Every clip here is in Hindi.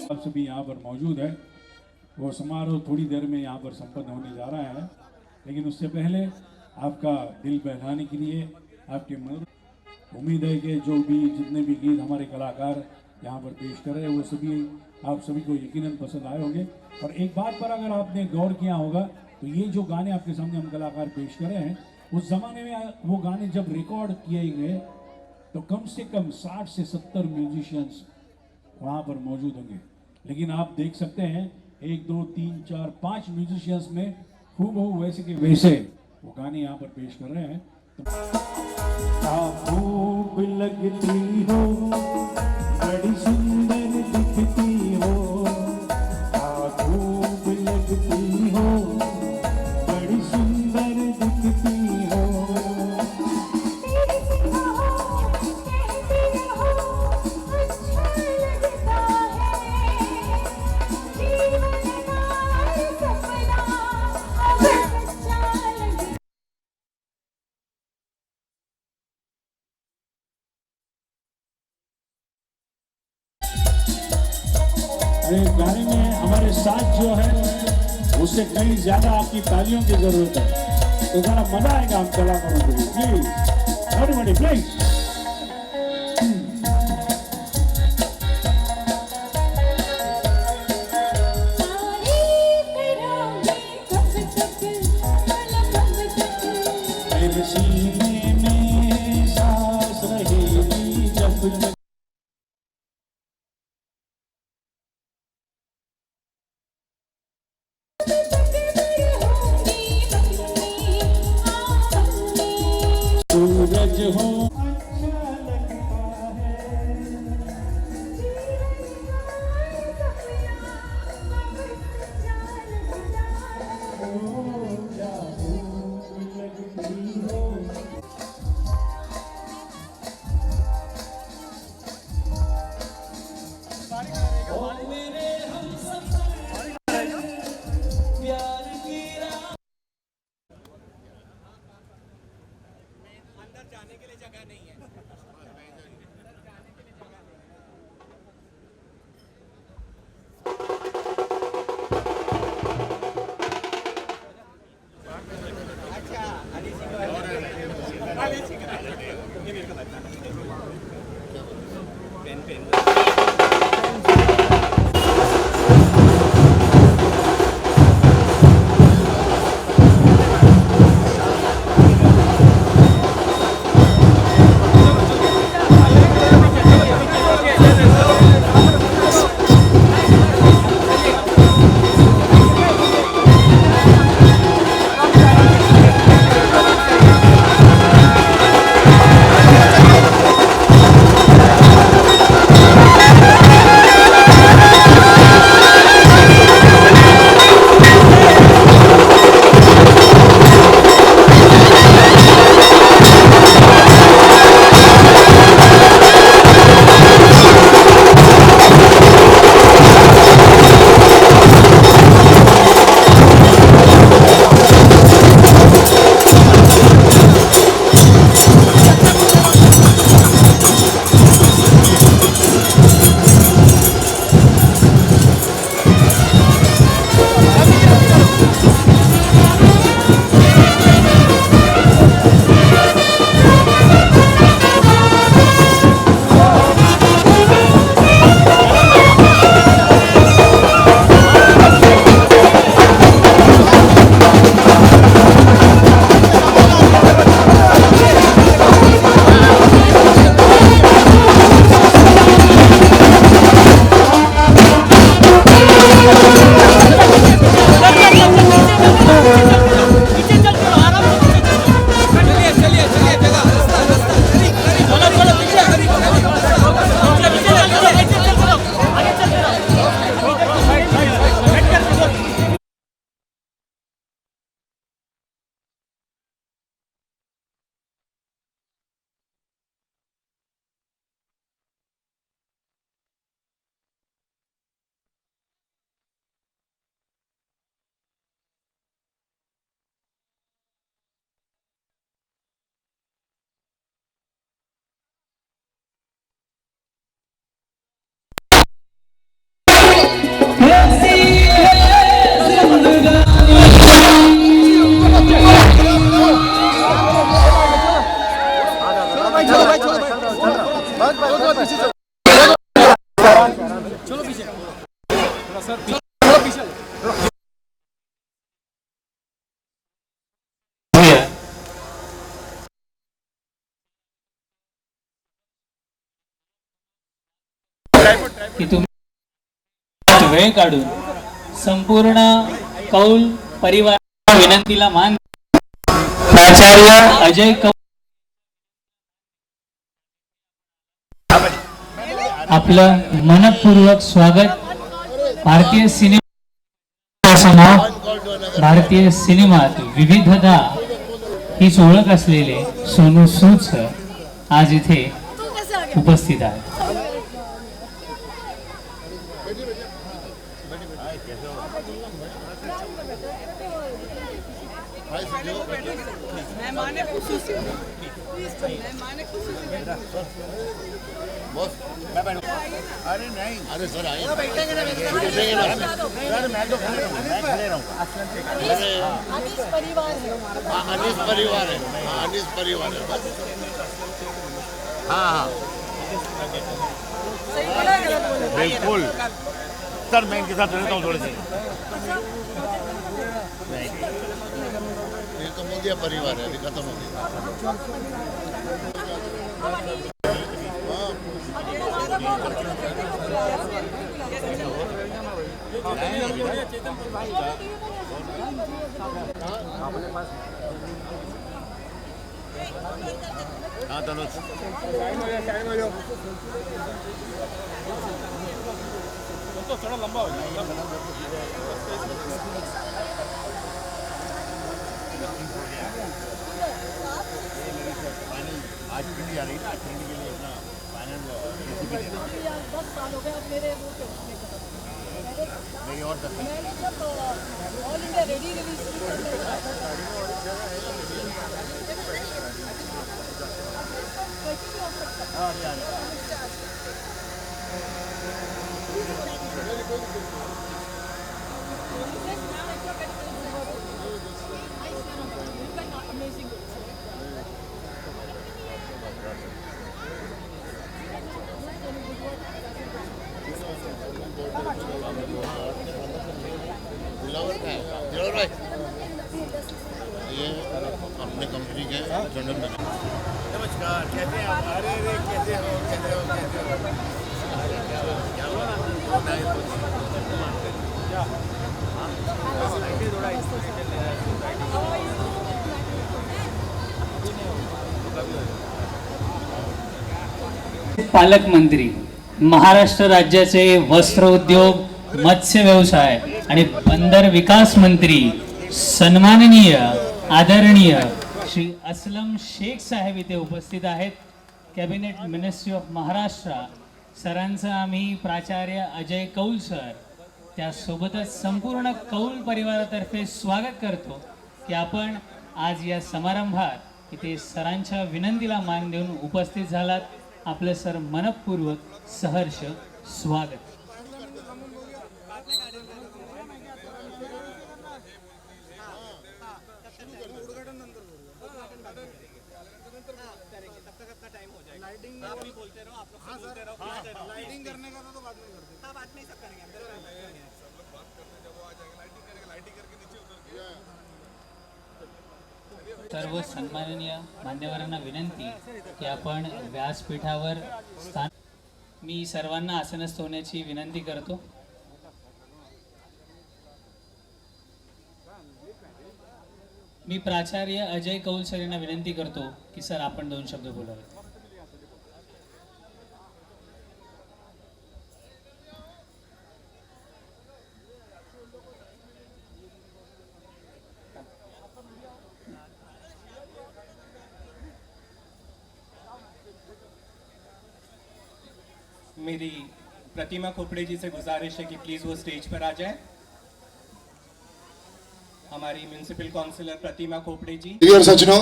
आप सभी यहाँ पर मौजूद है। वो समारोह थोड़ी देर में यहाँ पर संपन्न होने जा रहा है, लेकिन उससे पहले आपका दिल बहलाने के लिए आपके मन उम्मीद है कि जो भी जितने भी गीत हमारे कलाकार यहाँ पर पेश कर रहे हैं वो सभी आप सभी को यकीनन पसंद आए होंगे। और एक बात पर अगर आपने गौर किया होगा तो ये जो गाने आपके सामने हम कलाकार पेश कर रहे हैं, उस ज़माने में वो गाने जब रिकॉर्ड किए गए तो कम से कम 60 से 70 म्यूजिशियंस वहाँ पर मौजूद होंगे। लेकिन आप देख सकते हैं 1 2 3 4 5 म्यूजिशियंस में हूबहू वैसे के वैसे वो गाने यहाँ पर पेश कर रहे हैं। खूब लगती हो, बड़ी सुंदर दिखती हो, खूब लगती हो, बड़ी सुंदर दिखती हो। गाने में हमारे साथ जो है उससे कहीं ज्यादा आपकी तालियों की जरूरत है, तो जरा मजा आएगा हम कलाकारों के लिए। Please everybody please. सीने में सांस रहेगी जब सूरज हो। जाने के लिए जगह नहीं है। की तुम्ही वेळ काढून संपूर्ण कौल परिवार विनंतीला मान प्राचार्य अजय कौल आपलं मनपूर्वक स्वागत भारतीय सिनेमात विविधता हीच ओळख असलेले सोनू सूद सर आज इथे उपस्थित आहेत. अरे नहीं, अरे सर आइए, बैठेंगे ना, सर मैं तो खड़े रहूँ, अनीस परिवार है, अनीस परिवार है, अनीस परिवार है बस. हाँ सही बोला है, गलत बोला है? बिल्कुल सर, मैं इनके साथ रहता हूँ थोड़ी सी. ये तो मोदी परिवार है, अभी खत्म हो गया. हाँ तनुज तो थोड़ा लंबा हो जाएगा. आज ट्रेनिंग आ रही है, ट्रेनिंग के लिए अपना फाइनल 10 साल हो गए अब मेरे वो पे मेरी और मैंने जब ऑल इंडिया रेडी रिलीज की तब अमेजिंग. दिलावर भाई ये अपने कंपनी के जनरल मैनेजर. नमस्कार, कैसे हैं आप? अरे कैसे हो पालकमंत्री, महाराष्ट्र राज्याचे वस्त्र उद्योग, मत्स्य व्यवसाय आणि बंदर विकास मंत्री सन्माननीय आदरणीय श्री असलम शेख साहेब इथे उपस्थित आहेत. कॅबिनेट मिनिस्ट्री ऑफ महाराष्ट्र सरांचं आम्ही प्राचार्य अजय कौल सर त्यासोबतच संपूर्ण कौल परिवारातर्फे स्वागत करतो की आपण आज या समारंभात इथे सरांच्या विनंतीला मान देऊन उपस्थित झालात. आपलं सर मनपूर्वक सहर्ष स्वागत. आप भी बोलते रहो, आप लोग बोलते रहो. लाइटिंग करने का तो बाद में करते हैं. बाद में सब करेंगे, अंदर करेंगे. सर्व सन्माननीय मान्यवरांना विनंती की आपण व्यासपीठावर स्थान. मी सर्वांना आसनस्थ होण्याची विनंती करतो. मी प्राचार्य अजय कौल सर यांना विनंती करतो की सर आपण 2 शब्द बोलावे. मेरी प्रतिमा खोपड़े जी से गुजारिश है कि प्लीज वो स्टेज पर आ जाए. हमारी म्यूनिसिपल काउंसिलर प्रतिमा खोपड़े जी. और सज्जनों,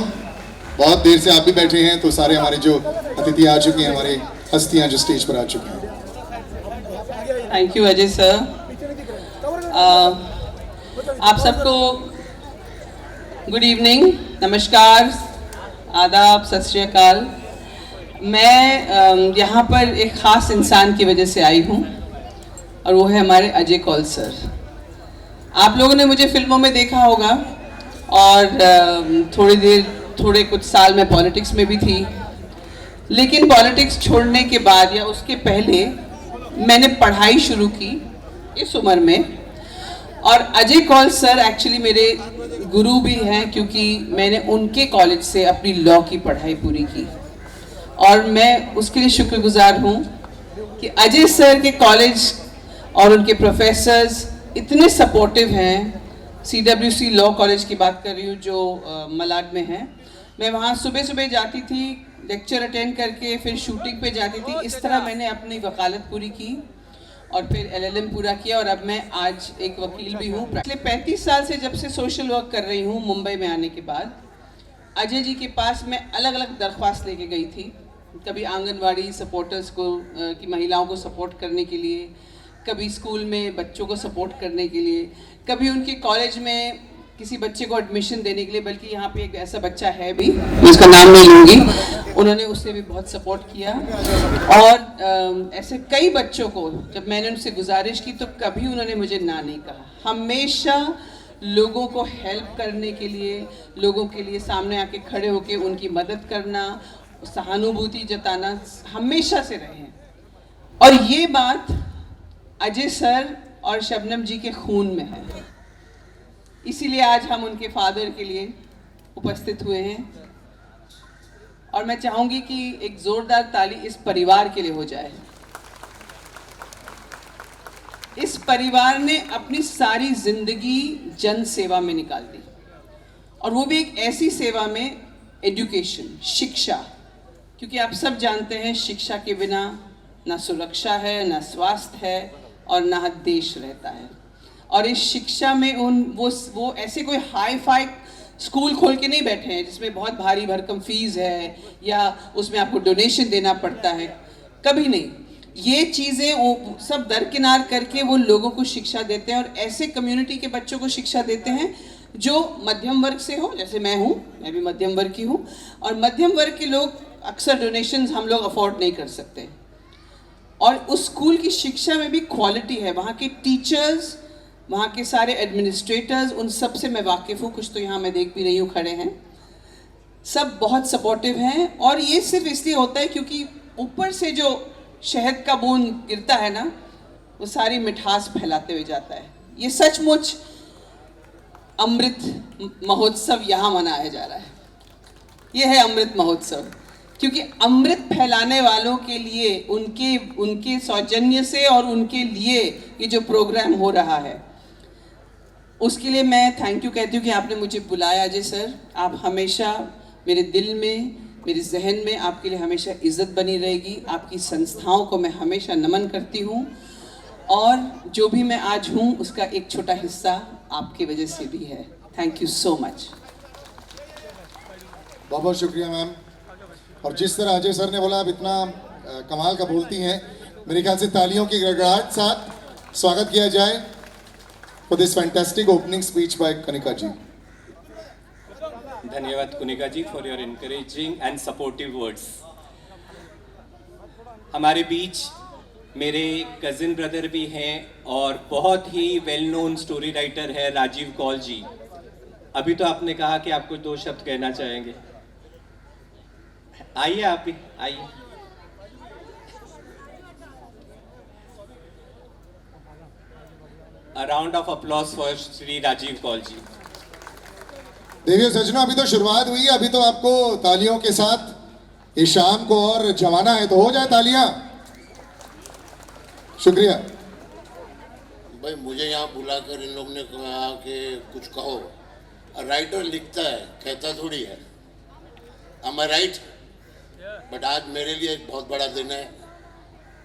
बहुत देर से आप भी बैठे हैं तो सारे हमारे जो अतिथि आ चुके हैं, हमारे हस्तियां जो स्टेज पर आ चुके हैं. Thank you Ajay sir. आप सबको गुड इवनिंग, नमस्कार, आदाब, सत श्री अकाल. मैं यहाँ पर एक ख़ास इंसान की वजह से आई हूँ और वो है हमारे अजय कौल सर। आप लोगों ने मुझे फिल्मों में देखा होगा और थोड़े कुछ साल मैं पॉलिटिक्स में भी थी, लेकिन पॉलिटिक्स छोड़ने के बाद या उसके पहले मैंने पढ़ाई शुरू की इस उम्र में। और अजय कौल सर एक्चुअली मेरे गुरु भी हैं, क्योंकि मैंने उनके कॉलेज से अपनी लॉ की पढ़ाई पूरी की और मैं उसके लिए शुक्रगुजार हूँ कि अजय सर के कॉलेज और उनके प्रोफेसर्स इतने सपोर्टिव हैं। CWC लॉ कॉलेज की बात कर रही हूँ जो मलाड में है। मैं वहाँ सुबह सुबह जाती थी, लेक्चर अटेंड करके फिर शूटिंग पे जाती थी। इस तरह मैंने अपनी वकालत पूरी की और फिर LLM पूरा किया और अब मैं आज एक वकील भी हूँ। पिछले 35 साल से जब से सोशल वर्क कर रही हूँ मुंबई में आने के बाद, अजय जी के पास मैं अलग अलग दरख्वास्त लेके गई थी। कभी आंगनवाड़ी सपोर्टर्स को की महिलाओं को सपोर्ट करने के लिए, कभी स्कूल में बच्चों को सपोर्ट करने के लिए, कभी उनके कॉलेज में किसी बच्चे को एडमिशन देने के लिए। बल्कि यहाँ पे एक ऐसा बच्चा है भी, मैं उसका नाम नहीं लूँगी, उन्होंने उससे भी बहुत सपोर्ट किया। और ऐसे कई बच्चों को जब मैंने उनसे गुजारिश की तो कभी उन्होंने मुझे ना नहीं कहा। हमेशा लोगों को हेल्प करने के लिए, लोगों के लिए सामने आके खड़े होके उनकी मदद करना, सहानुभूति जताना हमेशा से रहे हैं। और ये बात अजय सर और शबनम जी के खून में है, इसीलिए आज हम उनके फादर के लिए उपस्थित हुए हैं। और मैं चाहूंगी कि एक जोरदार ताली इस परिवार के लिए हो जाए। इस परिवार ने अपनी सारी जिंदगी जन सेवा में निकाल दी, और वो भी एक ऐसी सेवा में, एजुकेशन, शिक्षा, क्योंकि आप सब जानते हैं शिक्षा के बिना ना सुरक्षा है, ना स्वास्थ्य है और ना देश रहता है। और इस शिक्षा में वो ऐसे कोई हाई फाई स्कूल खोल के नहीं बैठे हैं जिसमें बहुत भारी भरकम फीस है या उसमें आपको डोनेशन देना पड़ता है, कभी नहीं। ये चीज़ें सब दरकिनार करके वो लोगों को शिक्षा देते हैं और ऐसे कम्युनिटी के बच्चों को शिक्षा देते हैं जो मध्यम वर्ग से हो, जैसे मैं हूँ, मैं भी मध्यम वर्ग की हूँ। और मध्यम वर्ग के लोग अक्सर डोनेशंस हम लोग अफोर्ड नहीं कर सकते। और उस स्कूल की शिक्षा में भी क्वालिटी है, वहाँ के टीचर्स, वहाँ के सारे एडमिनिस्ट्रेटर्स, उन सब से मैं वाकिफ़ हूँ। कुछ तो यहाँ मैं देख भी रही हूँ खड़े हैं, सब बहुत सपोर्टिव हैं। और ये सिर्फ इसलिए होता है क्योंकि ऊपर से जो शहद का बूंद गिरता है ना, वो सारी मिठास फैलाते हुए जाता है। ये सचमुच अमृत महोत्सव यहाँ मनाया जा रहा है। ये है अमृत महोत्सव, क्योंकि अमृत फैलाने वालों के लिए, उनके सौजन्य से और उनके लिए ये जो प्रोग्राम हो रहा है, उसके लिए मैं थैंक यू कहती हूँ कि आपने मुझे बुलाया अजय सर। आप हमेशा मेरे दिल में, मेरे जहन में आपके लिए हमेशा इज़्ज़त बनी रहेगी। आपकी संस्थाओं को मैं हमेशा नमन करती हूँ और जो भी मैं आज हूँ उसका एक छोटा हिस्सा आपकी वजह से भी है। Thank you so much. बहुत बहुत शुक्रिया मैम। और जिस तरह अजय सर ने बोला, आप इतना कमाल का बोलती हैं, मेरे ख्याल से तालियों की गड़गड़ाहट साथ स्वागत किया जाए for this fantastic opening speech by Kanika ji. धन्यवाद Kunika ji for your encouraging and supportive words. हमारे बीच मेरे कजिन ब्रदर भी हैं और बहुत ही वेल नोन स्टोरी राइटर है राजीव कौल जी। अभी तो आपने कहा कि आपको 2 शब्द कहना चाहेंगे, आइए आप भी आइए। A round of applause for Shri Rajiv Kaul जी। देवियों सज्जनों, अभी तो शुरुआत हुई है, अभी तो आपको तालियों के साथ इस शाम को और जमाना है, तो हो जाए तालियां। शुक्रिया भाई। मुझे यहाँ बुलाकर इन लोगों ने कहा कि कुछ कहो। राइटर लिखता है, कहता थोड़ी है। am I right? बट आज मेरे लिए एक बहुत बड़ा दिन है।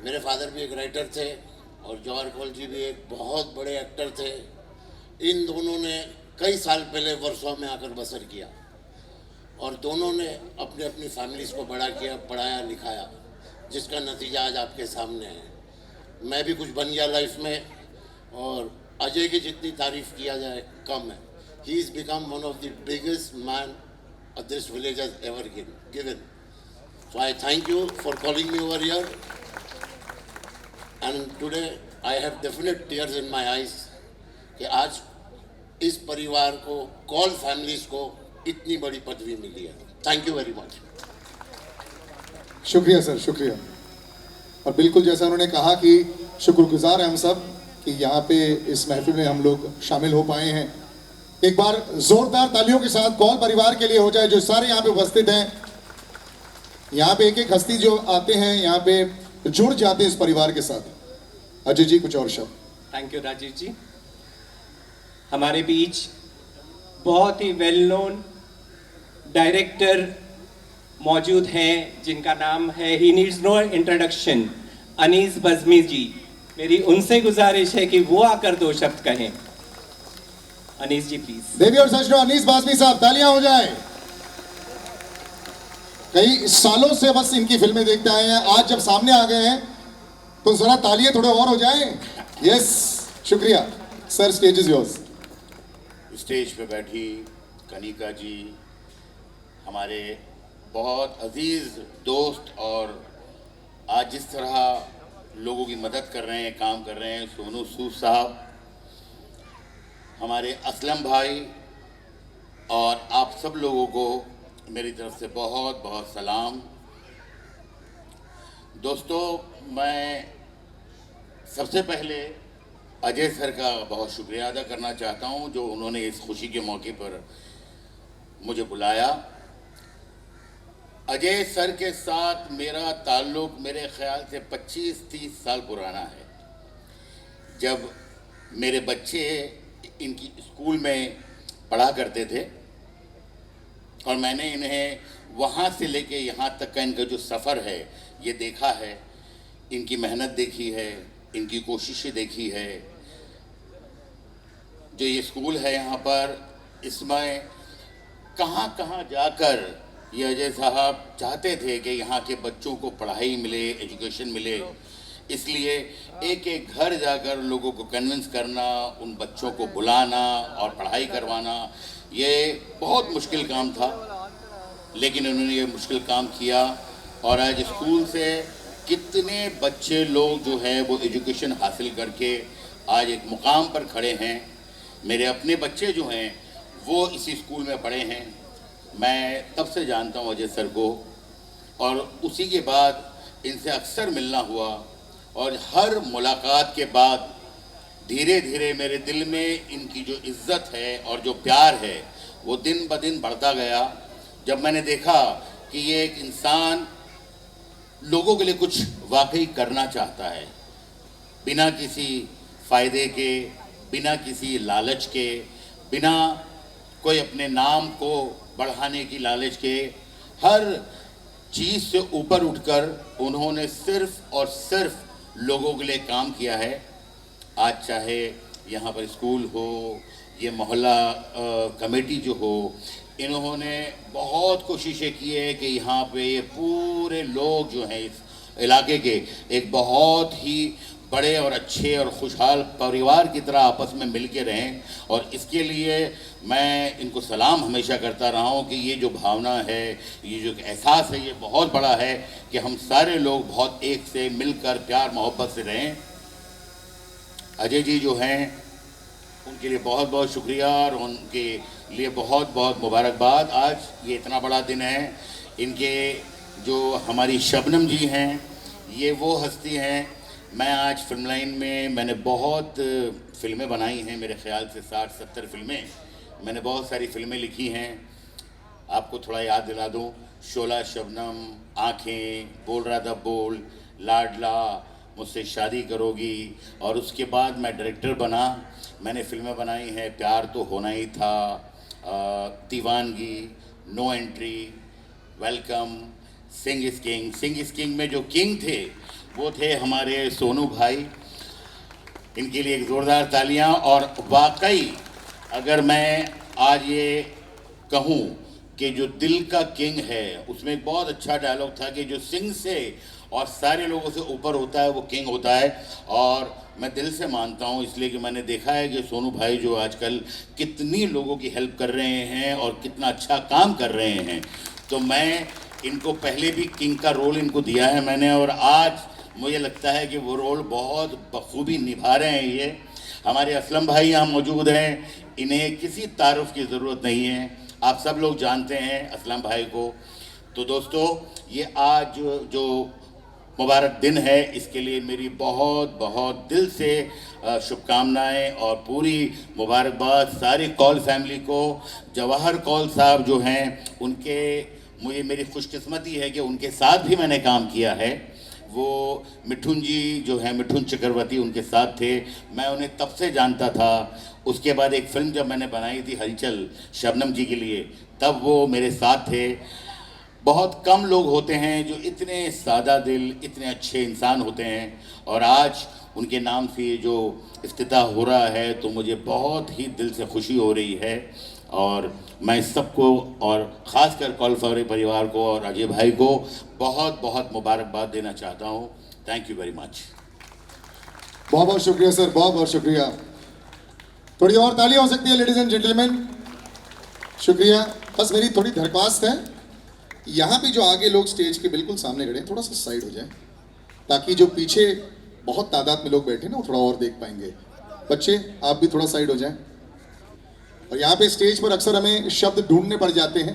मेरे फादर भी एक राइटर थे और जवाहर कौल जी भी एक बहुत बड़े एक्टर थे। इन दोनों ने कई साल पहले वर्सों में आकर बसर किया और दोनों ने अपने अपनी फैमिलीज़ को बड़ा किया, पढ़ाया, लिखाया, जिसका नतीजा आज आपके सामने है। मैं भी कुछ बन गया लाइफ में और अजय की जितनी तारीफ़ किया जाए कम है। He is become one of the biggest man this village has ever given. So I thank you for calling me over here. And today I have definite tears in my eyes कि आज इस परिवार को, कॉल फैमिलीज को इतनी बड़ी पदवी मिली है. Thank you very much. शुक्रिया सर, शुक्रिया. और बिल्कुल जैसा उन्होंने कहा कि शुक्रगुजार हैं हम सब कि यहाँ पे इस महफिल में हम लोग शामिल हो पाए हैं. एक बार जोरदार तालियों के साथ कॉल परिवार के लिए हो जाए, जो सारे यहाँ पे उपस्थित हैं. यहाँ पे एक एक हस्ती जो आते हैं यहाँ पे जुड़ जाते हैं इस परिवार के साथ. अजय जी कुछ और शब्द. थैंक यू राजीव जी. हमारे बीच बहुत ही वेल नोन डायरेक्टर मौजूद हैं जिनका नाम है, he needs no introduction, Anees Bazmee ji. मेरी उनसे गुजारिश है कि वो आकर दो शब्द कहें. अनीस जी प्लीज. देवी और सजनों, अनीस बाज़मी साहब, तालियां हो जाए. कई सालों से बस इनकी फिल्में देखते आए हैं, आज जब सामने आ गए हैं तो जरा तालियां थोड़े और हो जाएं. यस, शुक्रिया sir. Stage is yours. Stage पे बैठी कनिका जी, हमारे बहुत अजीज दोस्त, और आज जिस तरह लोगों की मदद कर रहे हैं, काम कर रहे हैं, सोनू सूद साहब, हमारे असलम भाई, और आप सब लोगों को मेरी तरफ से बहुत बहुत सलाम. दोस्तों, मैं सबसे पहले अजय सर का बहुत शुक्रिया अदा करना चाहता हूं जो उन्होंने इस खुशी के मौके पर मुझे बुलाया. अजय सर के साथ मेरा ताल्लुक़ मेरे ख़्याल से 25-30 साल पुराना है. जब मेरे बच्चे इनकी स्कूल में पढ़ा करते थे और मैंने इन्हें वहाँ से लेके यहाँ तक का इनका जो सफ़र है ये देखा है, इनकी मेहनत देखी है, इनकी कोशिशें देखी है. जो ये स्कूल है यहाँ पर, इसमें कहाँ कहाँ जाकर ये अजय साहब चाहते थे कि यहाँ के बच्चों को पढ़ाई मिले, एजुकेशन मिले. इसलिए एक एक घर जाकर लोगों को कन्विंस करना, उन बच्चों को बुलाना और पढ़ाई करवाना, ये बहुत मुश्किल काम था. लेकिन उन्होंने ये मुश्किल काम किया और आज स्कूल से कितने बच्चे लोग जो हैं वो एजुकेशन हासिल करके आज एक मुकाम पर खड़े हैं. मेरे अपने बच्चे जो हैं वो इसी स्कूल में पढ़े हैं. मैं तब से जानता हूँ अजय सर को, और उसी के बाद इनसे अक्सर मिलना हुआ, और हर मुलाकात के बाद धीरे धीरे मेरे दिल में इनकी जो इज़्ज़त है और जो प्यार है वो दिन ब दिन बढ़ता गया. जब मैंने देखा कि ये एक इंसान लोगों के लिए कुछ वाकई करना चाहता है, बिना किसी फ़ायदे के, बिना किसी लालच के, बिना कोई अपने नाम को बढ़ाने की लालच के, हर चीज़ से ऊपर उठकर उन्होंने सिर्फ़ और सिर्फ लोगों के लिए काम किया है. आज चाहे यहाँ पर स्कूल हो, ये मोहल्ला कमेटी जो हो, इन्होंने बहुत कोशिशें की है कि यहाँ पे ये पूरे लोग जो हैं इस इलाके के एक बहुत ही बड़े और अच्छे और खुशहाल परिवार की तरह आपस में मिल के रहें. और इसके लिए मैं इनको सलाम हमेशा करता रहा हूँ कि ये जो भावना है, ये जो एहसास है, ये बहुत बड़ा है कि हम सारे लोग बहुत एक से मिलकर प्यार मोहब्बत से रहें. अजय जी जो हैं उनके लिए बहुत बहुत शुक्रिया और उनके लिए बहुत बहुत मुबारकबाद. आज ये इतना बड़ा दिन है. इनके जो हमारी शबनम जी हैं, ये वो हस्ती हैं. मैं आज फिल्म लाइन में मैंने बहुत फिल्में बनाई हैं, मेरे ख्याल से 60-70 फिल्में. मैंने बहुत सारी फिल्में लिखी हैं. आपको थोड़ा याद दिला दूं, शोला, शबनम, आँखें, बोल रहा था बोल, लाडला, मुझसे शादी करोगी, और उसके बाद मैं डायरेक्टर बना. मैंने फिल्में बनाई हैं प्यार तो होना ही था, Deewangee, no entry, welcome, Singh is king. Singh is king में जो किंग थे वो थे हमारे सोनू भाई. इनके लिए एक ज़ोरदार तालियां. और वाकई अगर मैं आज ये कहूँ कि जो दिल का किंग है, उसमें एक बहुत अच्छा डायलॉग था कि जो सिंह से और सारे लोगों से ऊपर होता है वो किंग होता है. और मैं दिल से मानता हूँ, इसलिए कि मैंने देखा है कि सोनू भाई जो आजकल कितनी लोगों की हेल्प कर रहे हैं और कितना अच्छा काम कर रहे हैं. तो मैं इनको पहले भी किंग का रोल इनको दिया है मैंने, और आज मुझे लगता है कि वो रोल बहुत बखूबी निभा रहे हैं। ये हमारे असलम भाई यहाँ मौजूद हैं, इन्हें किसी तारुफ की ज़रूरत नहीं है, आप सब लोग जानते हैं असलम भाई को। तो दोस्तों, ये आज जो मुबारक दिन है, इसके लिए मेरी बहुत बहुत दिल से शुभकामनाएं और पूरी मुबारकबाद सारी कौल फैमिली को। जवाहर कौल साहब जो हैं, उनके मुझे मेरी खुशकिस्मती है कि उनके साथ भी मैंने काम किया है। वो मिठुन जी जो हैं, मिठुन चक्रवर्ती, उनके साथ थे, मैं उन्हें तब से जानता था। उसके बाद एक फ़िल्म जब मैंने बनाई थी हलचल शबनम जी के लिए, तब वो मेरे साथ थे। बहुत कम लोग होते हैं जो इतने सादा दिल, इतने अच्छे इंसान होते हैं, और आज उनके नाम से जो इफ्तिताह हो रहा है तो मुझे बहुत ही दिल से खुशी हो रही है। और मैं सबको और ख़ासकर कौलफारी परिवार को और अजय भाई को बहुत बहुत मुबारकबाद देना चाहता हूँ। Thank you very much. बहुत बहुत शुक्रिया सर, बहुत बहुत शुक्रिया। थोड़ी और तालियां हो सकती है लेडीज एंड जेंटलमैन, शुक्रिया। बस मेरी थोड़ी दरख्वास्त है, यहाँ पे जो आगे लोग स्टेज के बिल्कुल सामने खड़े हैं, थोड़ा सा साइड हो जाए, ताकि जो पीछे बहुत तादाद में लोग बैठे ना, वो थोड़ा और देख पाएंगे। बच्चे आप भी थोड़ा साइड हो जाएं। और यहाँ पे स्टेज पर अक्सर हमें शब्द ढूंढने पड़ जाते हैं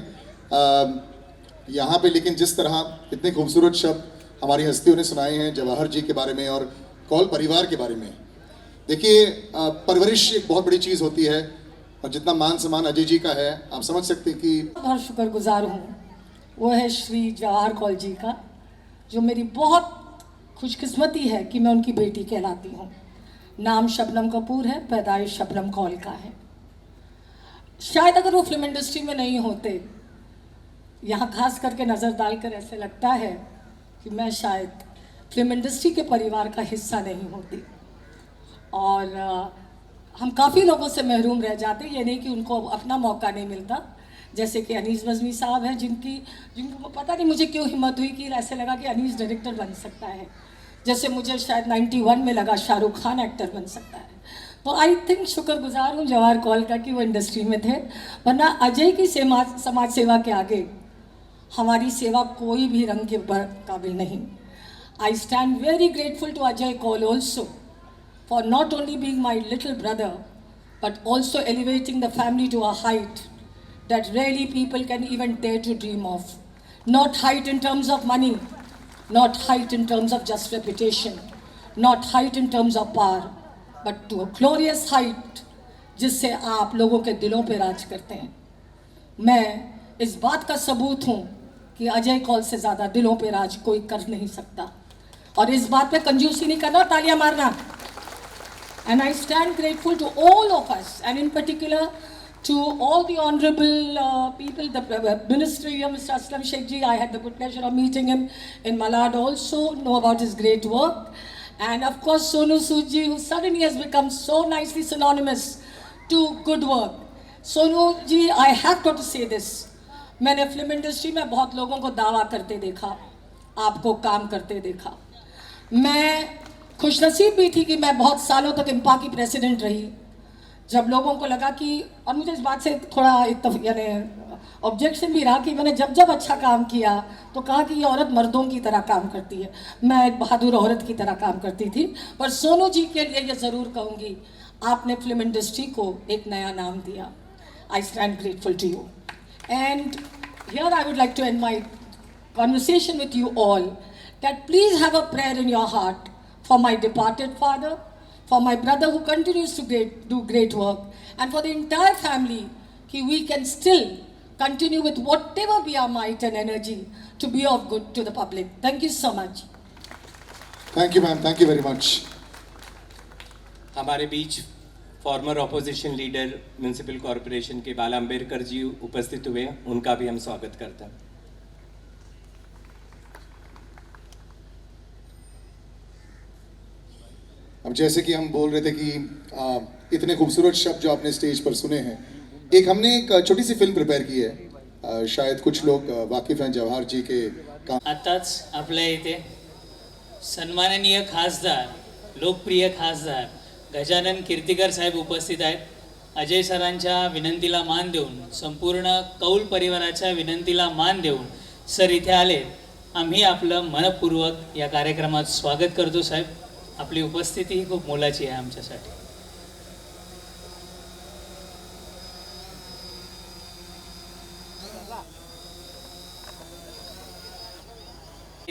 यहाँ पे, लेकिन जिस तरह इतने खूबसूरत शब्द हमारी हस्तियों ने सुनाए हैं जवाहर जी के बारे में और कौल परिवार के बारे में। देखिए, परवरिश एक बहुत बड़ी चीज़ होती है, और जितना मान सम्मान अजय जी का है, आप समझ सकते हैं कि बहुत शुक्रगुजार हूँ वो है श्री जवाहर कौल जी का, जो मेरी बहुत खुशकिस्मती है कि मैं उनकी बेटी कहलाती हूँ। नाम शबनम कपूर है, पैदाइश शबनम कौल का है। शायद अगर वो फिल्म इंडस्ट्री में नहीं होते, यहाँ खास करके नज़र डालकर ऐसे लगता है कि मैं शायद फिल्म इंडस्ट्री के परिवार का हिस्सा नहीं होती, और हम काफ़ी लोगों से महरूम रह जाते। ये नहीं कि उनको अपना मौका नहीं मिलता, जैसे कि अनीस नज़मी साहब हैं, जिनको पता नहीं मुझे क्यों हिम्मत हुई कि ऐसे लगा कि अनीस डायरेक्टर बन सकता है, जैसे मुझे शायद 91 में लगा शाहरुख खान एक्टर बन सकता है। तो आई थिंक शुक्रगुजार हूँ जवाहर कौल का कि वो इंडस्ट्री में थे, वरना अजय की समाज सेवा के आगे हमारी सेवा कोई भी रंग के काबिल नहीं। I stand very grateful to Ajay Kaul also for not only being my little brother, but also elevating the family to a height that really people can even dare to dream of. Not height in terms of money, not height in terms of just reputation, not height in terms of power, but to a glorious height जिससे आप लोगों के दिलों पे राज करते हैं। मैं इस बात का सबूत हूँ कि अजय कौल से ज़्यादा दिलों पे राज कोई कर नहीं सकता, और इस बात पे कंजूसी नहीं करना, तालियां मारना। And I stand grateful to all of us, and in particular to all the honorable people, the Minister here, Mr. Aslam Sheikh Ji. I had the good pleasure of meeting him in Malad also, know about his great work. And of course, Sonu Sood Ji, who suddenly has become so nicely synonymous to good work. Sonu Ji, I have got to say this. मैंने फिल्म इंडस्ट्री में बहुत लोगों को दावा करते देखा, आपको काम करते देखा। मैं खुशनसीब भी थी कि मैं बहुत सालों तक इम्पा की प्रेसिडेंट रही। जब लोगों को लगा कि, और मुझे इस बात से थोड़ा यानी ऑब्जेक्शन भी रहा कि मैंने जब अच्छा काम किया तो कहा कि ये औरत मर्दों की तरह काम करती है, मैं एक बहादुर औरत की तरह काम करती थी। पर सोनू जी के लिए ये ज़रूर कहूँगी, आपने फिल्म इंडस्ट्री को एक नया नाम दिया। I stand grateful to you, and here I would like to end my conversation with you all, that please have a prayer in your heart for my departed father, for my brother who continues to do great work, and for the entire family, कि we can still continue with whatever be our might and energy to be of good to the public. Thank you so much. Thank you ma'am, thank you very much. हमारे बीच former opposition leader municipal corporation के बाला अम्बेडकर जी उपस्थित हुए, उनका भी हम स्वागत करते हैं। अब जैसे कि हम बोल रहे थे कि इतने खूबसूरत शब्द जो आपने स्टेज पर सुने हैं, एक हमने एक छोटी सी फिल्म प्रिपेयर की है, शायद कुछ लोग वाकिफ हैं जवाहर जी के काम। आताच आपल्या इथे सन्माननीय खासदार, लोकप्रिय खासदार गजानन कीर्तिकर साहेब उपस्थित आहेत। अजय सरांच्या विनंतीला मान देऊन, संपूर्ण कौल परिवाराच्या विनंतीला मान देऊन सर इथे आले, आम्ही आपलं मनपूर्वक या कार्यक्रमात स्वागत करतो साहेब. आपली उपस्थिती ही खूप मोलाची आहे आमच्यासाठी.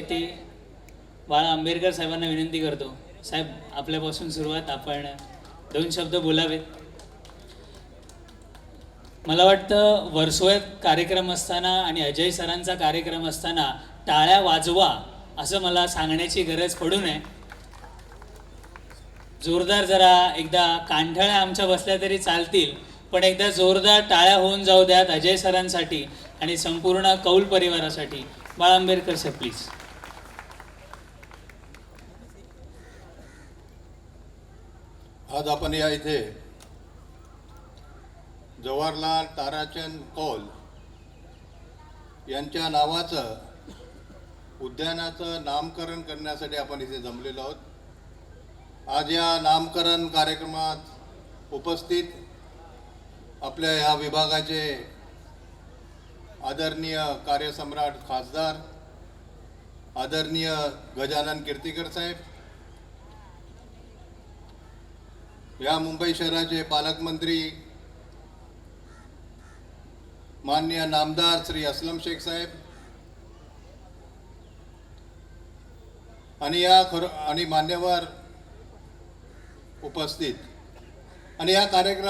ते बाळा आंबेडकर साहेबांना विनंती करतो, साहेब आपल्यापासून सुरुवात, आपण 2 शब्द बोलावेत. मला वाटतं वर्सोळ्यात कार्यक्रम असताना आणि अजय सरांचा कार्यक्रम असताना टाळ्या वाजवा असं मला सांगण्याची गरज पडू नये. जोरदार जरा एकदा कांठळ्या आमच्या बसल्या तरी चालतील, पण एकदा जोरदार टाळ्या होऊन जाऊ द्यात अजय सरांसाठी आणि संपूर्ण कौल परिवारासाठी. बाळा आंबेडकर साहेब प्लीज. आज आपण या इथे जवाहरलाल ताराचंद कौल यांच्या नावाचं उद्यानाचं नामकरण करण्यासाठी आपण इथे जमलेलो आहोत. आज या नामकरण कार्यक्रमात उपस्थित आपल्या या विभागाचे आदरणीय कार्यसम्राट खासदार आदरणीय गजानन कीर्तीकर साहेब, या मुंबई शहराचे पालकमंत्री माननीय नामदार श्री असलम शेख साहेब आणि मान्यवर उपस्थित आणि या कार्यक्रम